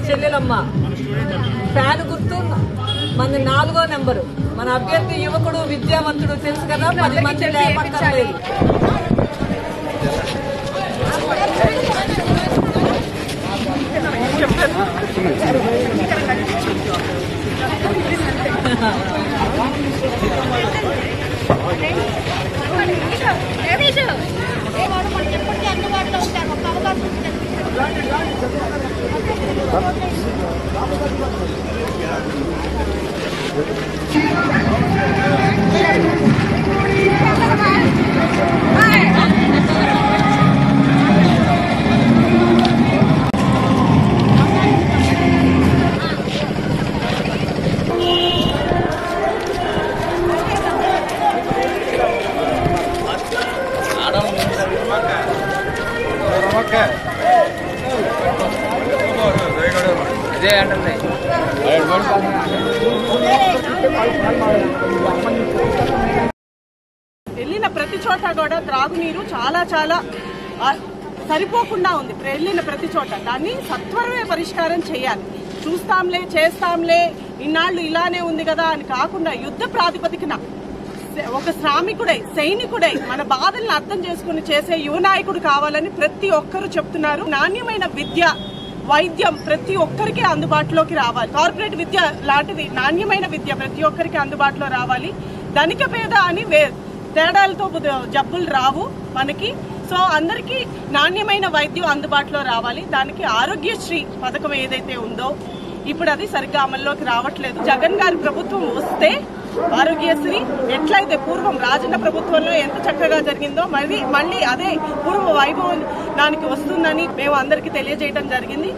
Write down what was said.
చెల్లెలమ్మ fan గుర్తు మన 4వ నెంబరు. మన అభ్యర్థి యువకుడు విద్యావంతుడు తెలుసు కదా, 10 మంది లేపక్కర్లేదు. వెళ్ళిన ప్రతి చోట కూడా త్రాగునీరు చాలా చాలా సరిపోకుండా ఉంది. వెళ్ళిన ప్రతి చోట దాన్ని సత్వరమే పరిష్కారం చేయాలి. చూస్తాంలే చేస్తాంలే ఇన్నాళ్ళు ఇలానే ఉంది కదా అని కాకుండా యుద్ధ ప్రాతిపదికన ఒక శ్రామికుడై సైనికుడై మన బాధలను అర్థం చేసుకుని చేసే యువ నాయకుడు కావాలని ప్రతి ఒక్కరూ చెప్తున్నారు. నాణ్యమైన విద్య వైద్యం ప్రతి ఒక్కరికి అందుబాటులోకి రావాలి. కార్పొరేట్ విద్య లాంటిది నాణ్యమైన విద్య ప్రతి ఒక్కరికి అందుబాటులో రావాలి. ధనిక పేద అని తేడాలతో జబ్బులు రావు మనకి. సో అందరికీ నాణ్యమైన వైద్యం అందుబాటులో రావాలి. దానికి ఆరోగ్యశ్రీ పథకం ఏదైతే ఉందో ఇప్పుడు అది సరిగ్గా అమల్లోకి రావట్లేదు. జగన్ గారి ప్రభుత్వం వస్తే ఆరోగ్యశ్రీ ఎట్లయితే పూర్వం రాజన్న ప్రభుత్వంలో ఎంత చక్కగా జరిగిందో మళ్ళీ అదే పూర్వ వైభవం దానికి వస్తుందని మేము అందరికీ తెలియజేయడం జరిగింది.